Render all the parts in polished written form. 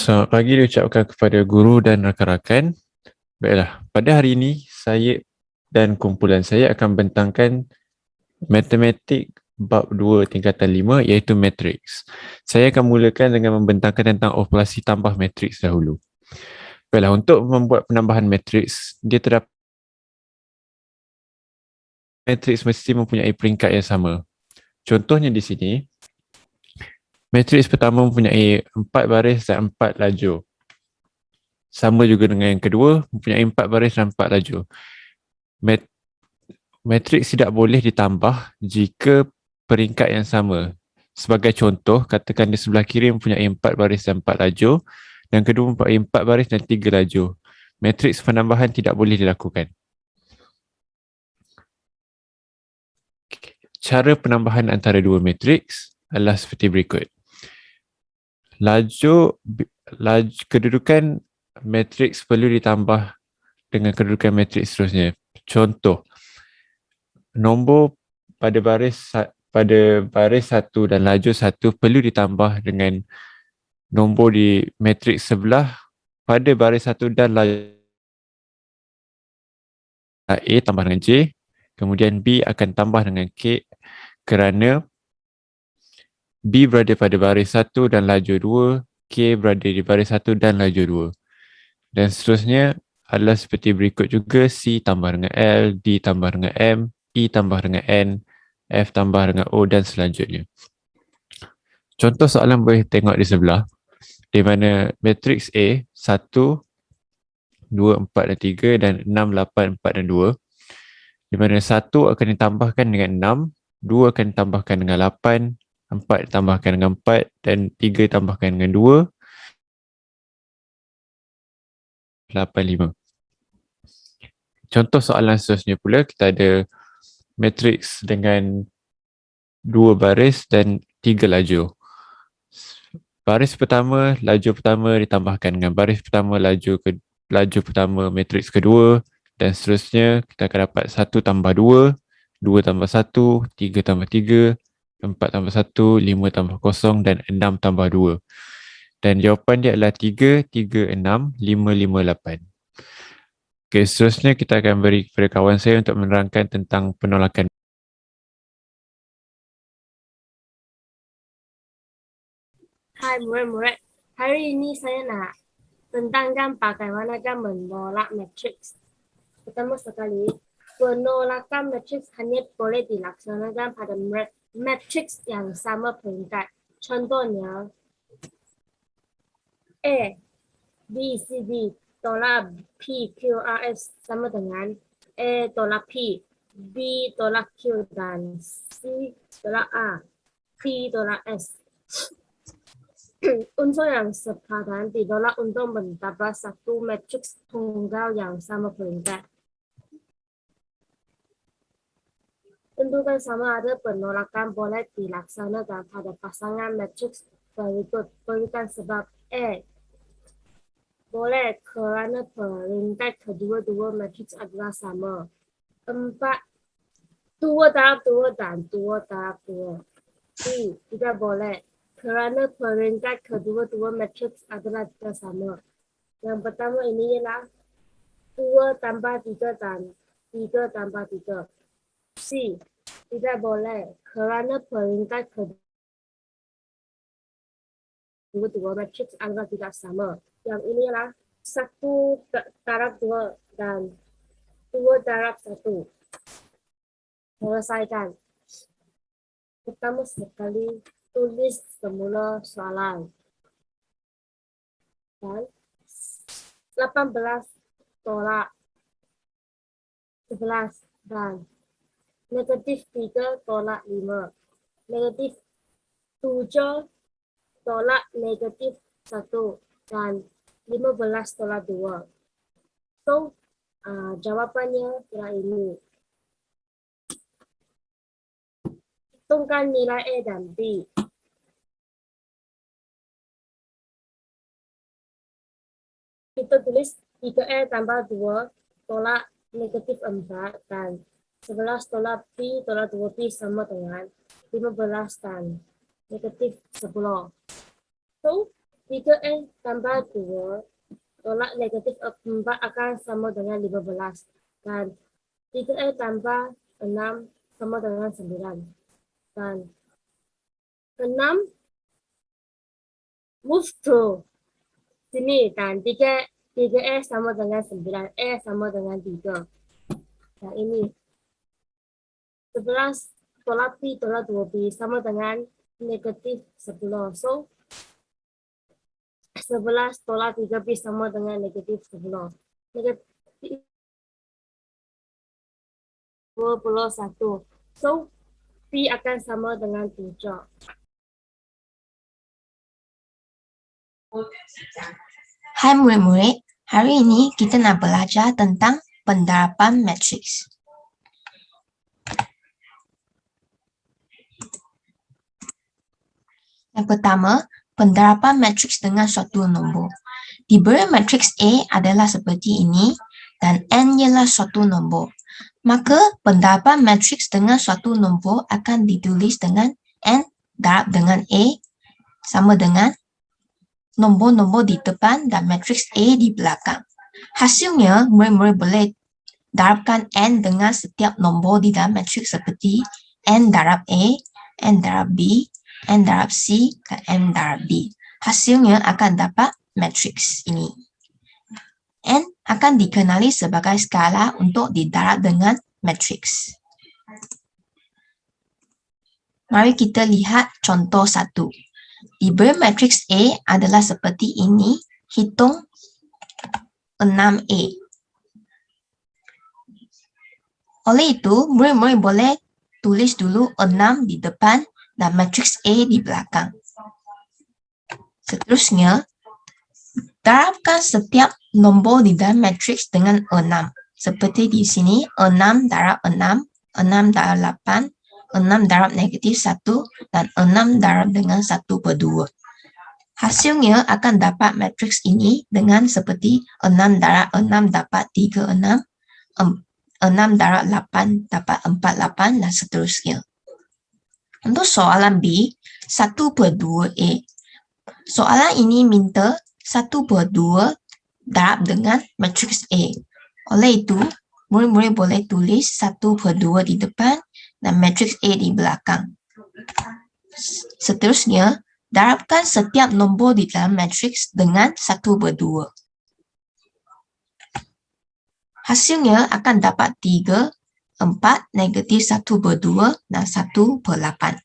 Selamat pagi diucapkan kepada guru dan rakan-rakan. Baiklah, pada hari ini saya dan kumpulan saya akan bentangkan matematik bab 2 tingkatan 5 iaitu matriks. Saya akan mulakan dengan membentangkan tentang operasi tambah matriks dahulu. Baiklah, untuk membuat penambahan matriks, dia terdapat matriks mesti mempunyai peringkat yang sama. Contohnya di sini, matriks pertama mempunyai 4 baris dan 4 lajur. Sama juga dengan yang kedua, mempunyai 4 baris dan 4 lajur. Matriks tidak boleh ditambah jika peringkat yang sama. Sebagai contoh, katakan di sebelah kiri mempunyai 4 baris dan 4 lajur, dan kedua mempunyai 4 baris dan 3 lajur. Matriks penambahan tidak boleh dilakukan. Cara penambahan antara dua matriks adalah seperti berikut. Kedudukan matriks perlu ditambah dengan kedudukan matriks seterusnya. Contoh, nombor pada baris 1 dan lajur 1 perlu ditambah dengan nombor di matriks sebelah pada baris 1 dan lajur. A tambah dengan J, kemudian B akan tambah dengan K kerana B berada pada baris 1 dan lajur 2, K berada di baris 1 dan lajur 2. Dan seterusnya adalah seperti berikut juga, C tambah dengan L, D tambah dengan M, E tambah dengan N, F tambah dengan O dan selanjutnya. Contoh soalan boleh tengok di sebelah, di mana matriks A 1, 2, 4 dan 3 dan 6, 8, 4 dan 2, di mana 1 akan ditambahkan dengan 6, 2 akan ditambahkan dengan 8, 4 ditambahkan dengan 4 dan 3 ditambahkan dengan 2, 8, 5. Contoh soalan seterusnya pula, kita ada matriks dengan 2 baris dan 3 lajur. Baris pertama, lajur pertama ditambahkan dengan baris pertama, lajur pertama, matriks kedua dan seterusnya. Kita akan dapat 1 tambah 2, 2 tambah 1, 3 tambah 3, 4 tambah 1, 5 tambah 0 dan 6 tambah 2. Dan jawapan dia adalah 3, 3, 6, 5, 5, 8. Okay, seterusnya kita akan beri kepada kawan saya untuk menerangkan tentang penolakan. Hai murid-murid, hari ini saya nak tentangkan bagaimana menolak matriks. Pertama sekali, penolakan matriks hanya boleh dilaksanakan pada matriks yang sama peringkat. Contohnya, A, B, C, D tolak P, Q, R, S sama dengan A tolak P, B tolak Q dan C tolak A, P tolak S. Unsur yang sepadan ditolak untuk mendapat satu matriks tunggal yang sama peringkat. Tentukan sama ada penolakan boleh dilaksanakan pada pasangan matriks berikut. Berikan sebab A. Boleh kerana peringkat kedua-dua matriks adalah sama. 4. 2 darab 2 dan 2 darab 2. B. Tidak boleh kerana peringkat kedua-dua matriks adalah tidak sama. Yang pertama ini ialah 2 tambah 3 dan 3 tambah 3. C. Tidak boleh kerana peringkat kedua-dua matriks adalah tidak sama. Yang ini ialah 1 darab 2 dan 2 darab 1. Selesaikan. Pertama sekali, tulis semula soalan. Dan 18 tolak 11 dan negatif 3 tolak 5. Negatif 7 tolak negatif 1 dan 15 tolak 2. So, jawapannya ialah ini. Hitungkan nilai A dan B. Kita tulis 3A tambah 2 tolak negatif 4 dan 11 tolak B tolak 2B sama dengan 15 dan negatif 10. So, 3A tambah 2 tolak negatif 4 akan sama dengan 15. Dan 3A tambah 6 sama dengan 9. Dan 6 move to sini. Dan 3A sama dengan 9. A sama dengan 3. Dan ini 11 tolak B tolak 2B sama dengan negatif 10. So, 11 tolak 3B sama dengan negatif 10. Negatif 21. So, B akan sama dengan 7. Hai murid-murid, hari ini kita nak belajar tentang pendarapan matriks. Yang pertama, pendarapan matriks dengan suatu nombor. Diberi matriks A adalah seperti ini dan N ialah suatu nombor. Maka pendarapan matriks dengan suatu nombor akan ditulis dengan N darab dengan A sama dengan nombor-nombor di depan dan matriks A di belakang. Hasilnya, murid-murid boleh darabkan N dengan setiap nombor di dalam matriks seperti N darab A, N darab B, N darab C, dan N darab D. Hasilnya akan dapat matriks ini. N akan dikenali sebagai skala untuk didarab dengan matriks. Mari kita lihat contoh 1. Diberi matriks A adalah seperti ini, hitung 6A. Oleh itu, murid-murid boleh tulis dulu 6 di depan dan matriks A di belakang. Seterusnya, darabkan setiap nombor di dalam matriks dengan 6. Seperti di sini, 6 darab 6, 6 darab 8, 6 darab negatif 1, dan 6 darab dengan 1/2. Hasilnya akan dapat matriks ini dengan seperti 6 darab 6 dapat 36, 6 darab 8 dapat 48, dan seterusnya. Untuk soalan B, 1/2A. Soalan ini minta 1/2 darab dengan matriks A. Oleh itu, murid-murid boleh tulis 1/2 di depan dan matriks A di belakang. Seterusnya, darabkan setiap nombor di dalam matriks dengan 1/2. Hasilnya akan dapat 3, 4, negatif 1/2, dan 1/8.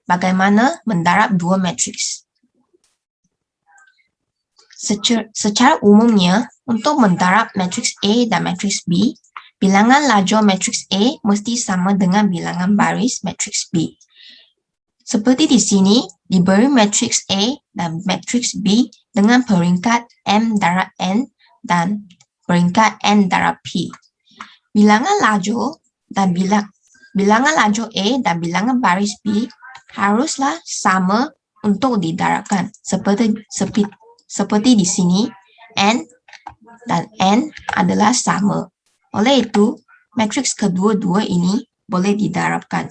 Bagaimana mendarab dua matriks? Secara umumnya, untuk mendarab matriks A dan matriks B, bilangan lajur matriks A mesti sama dengan bilangan baris matriks B. Seperti di sini, diberi matriks A dan matriks B dengan peringkat M darab N dan peringkat N darab P. Bilangan lajur A dan bilangan baris B haruslah sama untuk didarabkan. Seperti di sini, N dan N adalah sama. Oleh itu, matriks kedua-dua ini boleh didarabkan.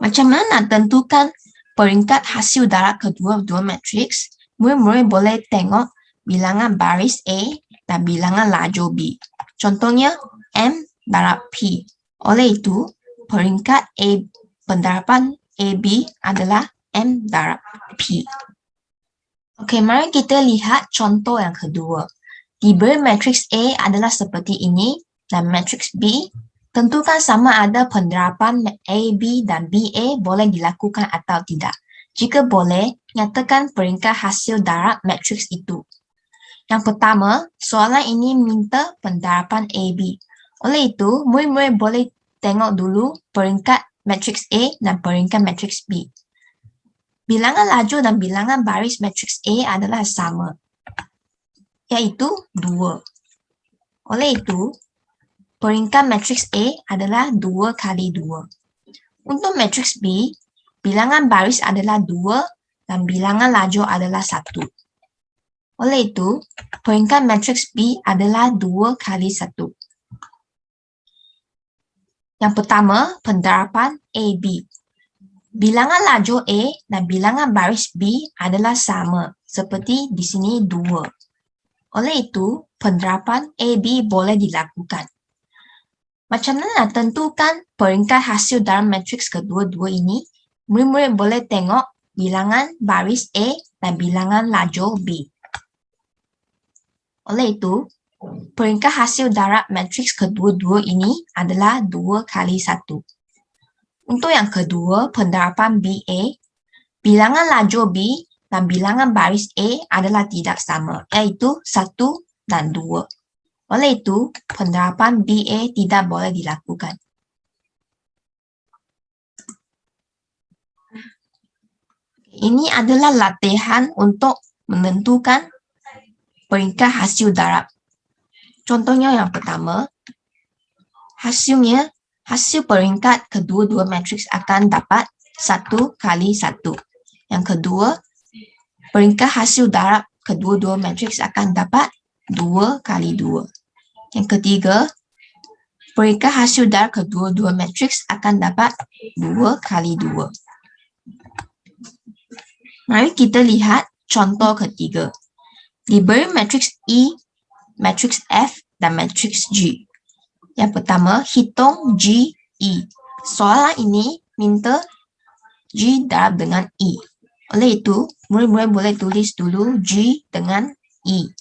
Macam mana tentukan peringkat hasil darab kedua-dua matriks? Murid-murid boleh tengok bilangan baris A dan bilangan lajur B. Contohnya, M darab P. Oleh itu, peringkat pendarapan AB adalah M darab P. Okey, mari kita lihat contoh yang kedua. Diberi matriks A adalah seperti ini dan matriks B, tentukan sama ada pendarapan AB dan BA boleh dilakukan atau tidak. Jika boleh, nyatakan peringkat hasil darab matriks itu. Yang pertama, soalan ini minta pendarapan AB. Oleh itu, murid-murid boleh tengok dulu peringkat matriks A dan peringkat matriks B. Bilangan lajur dan bilangan baris matriks A adalah sama, iaitu 2. Oleh itu, peringkat matriks A adalah 2 kali 2. Untuk matriks B, bilangan baris adalah 2 dan bilangan lajur adalah 1. Oleh itu, peringkat matriks B adalah 2 kali 1. Yang pertama, pendarapan AB. Bilangan lajur A dan bilangan baris B adalah sama, seperti di sini 2. Oleh itu, penerapan AB boleh dilakukan. Macam mana nak tentukan peringkat hasil dalam matriks kedua-dua ini? Murid-murid boleh tengok bilangan baris A dan bilangan lajur B. Oleh itu, peringkat hasil darab matriks kedua-dua ini adalah 2 kali 1. Untuk yang kedua, penerapan BA, bilangan lajur B dan bilangan baris A adalah tidak sama, iaitu 1 dan 2. Oleh itu, penerapan BA tidak boleh dilakukan. Ini adalah latihan untuk menentukan peringkat hasil darab. Contohnya yang pertama, hasil peringkat kedua-dua matriks akan dapat 1 kali 1. Yang kedua, peringkat hasil darab kedua-dua matriks akan dapat 2 kali 2. Yang ketiga, peringkat hasil darab kedua-dua matriks akan dapat 2 kali 2. Mari kita lihat contoh ketiga. Diberi matriks E, matriks F, dan matriks G. Yang pertama, hitung G, E. Soalan ini minta G darab dengan E. Oleh itu, murid-murid boleh tulis dulu G dengan E.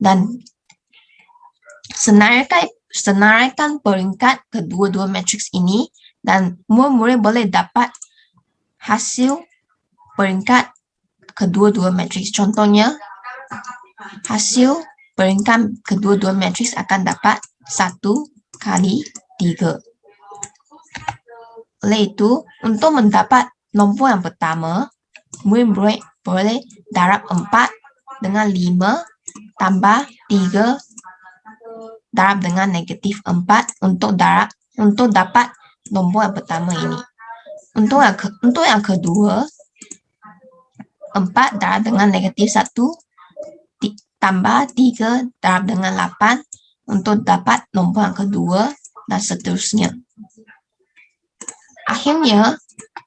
Dan senaraikan peringkat kedua-dua matriks ini dan murid-murid boleh dapat hasil peringkat kedua-dua matriks. Contohnya, hasil peringkat kedua-dua matriks akan dapat 1 kali 3. Oleh itu, untuk mendapat nombor yang pertama, murid-murid boleh darab 4 dengan 5 tambah 3 darab dengan negatif 4 untuk dapat nombor yang pertama ini. Untuk yang kedua, 4 darab dengan negatif 1 tambah 3 darab dengan 8 untuk dapat nombor yang kedua dan seterusnya. Akhirnya,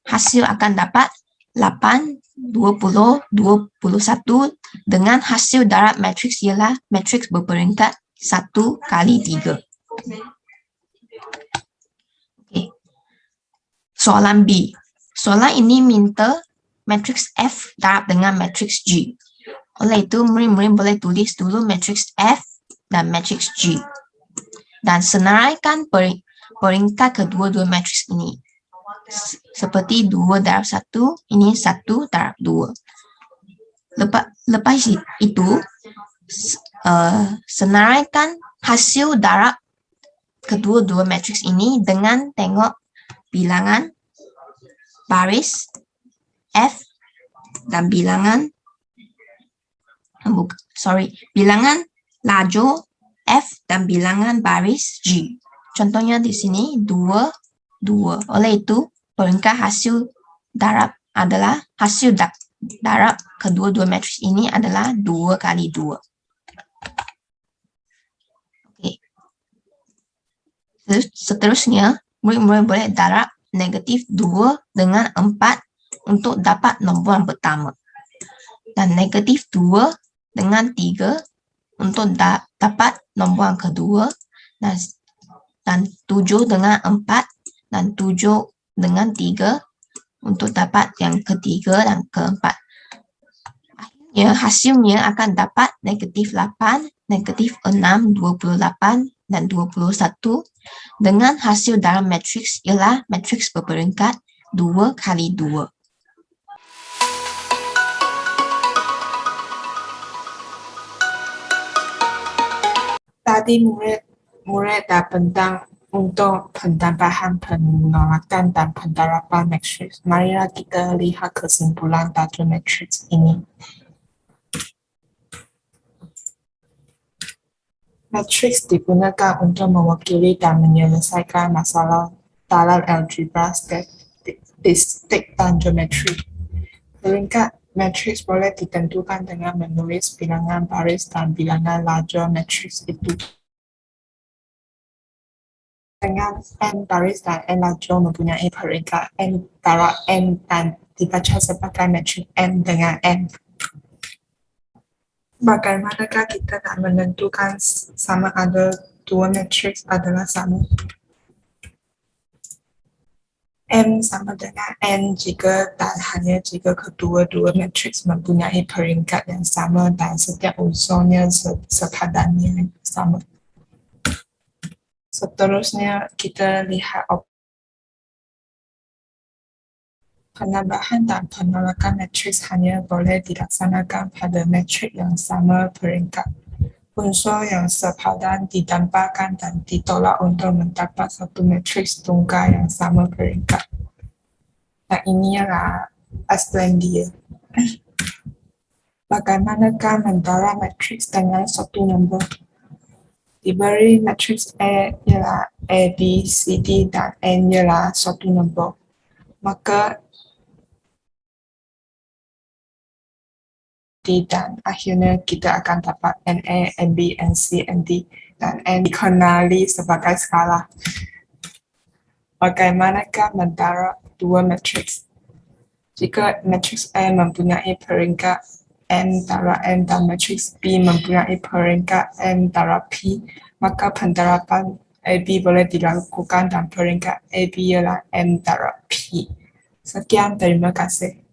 hasil akan dapat 8, 20, 21 dengan hasil darab matriks ialah matriks berperingkat 1 kali 3. Okay. Soalan B. Soalan ini minta matriks F darab dengan matriks G. Oleh itu, murid-murid boleh tulis dulu matriks F dan matriks G. Dan senaraikan peringkat kedua-dua matriks ini. Seperti 2 darab 1, ini 1 darab 2. Lepas itu, senaraikan hasil darab kedua-dua matriks ini dengan tengok bilangan baris F dan bilangan lajur F dan bilangan baris G. Contohnya di sini 2, 2. Oleh itu, peringkat hasil darab adalah darab kedua-dua matriks ini adalah 2 kali 2. Okay. Seterusnya, murid-murid boleh darab negatif 2 dengan 4 untuk dapat nombor yang pertama. Dan negatif 2 dengan 3 untuk dapat nombor yang kedua. Dan 7 dengan 4 dan 7 dengan 3 untuk dapat yang ketiga dan keempat. Akhirnya, hasilnya akan dapat negatif 8, negatif 6, 28, dan 21 dengan hasil dalam matriks ialah matriks berperingkat 2 kali 2. Tadi murid dah tentang untuk pentambahan, penolakan, dan penerapan matriks. Marilah kita lihat kesimpulan dari matriks ini. Matriks digunakan untuk mewakili dan menyelesaikan masalah dalam algebra, statistik, dan geometri. Peringkat matriks boleh ditentukan dengan menulis bilangan baris dan bilangan lajur matriks itu. dengan N baris dan N lajur mempunyai peringkat N darab N dan dibaca sebagai matriks N dengan N. Bagaimanakah kita nak menentukan sama ada dua matriks adalah sama? M sama dengan N jika dan hanya jika kedua-dua matriks mempunyai peringkat yang sama dan setiap unsurnya sepadannya sama. Seterusnya kita lihat penambahan dan penolakan matriks hanya boleh dilaksanakan pada matrik yang sama peringkat. Unsur yang sepadan ditambahkan dan ditolak untuk mendapat satu matriks tunggal yang sama peringkat. Nah, ini adalah asal dia. Bagaimanakah mendara matriks dengan satu nombor? Diberi matriks A ialah A, B, C, D dan N ialah satu nombor. Maka D dan akhirnya kita akan dapat NA, NB, NC, ND dan N dikenali sebagai skala. Bagaimanakah mendara dua matriks? Jika matriks A mempunyai peringkat N darab N dan matriks B mempunyai peringkat N darab P, maka pendarapan AB boleh dilakukan dan peringkat AB ialah N darab P. Sekian, terima kasih.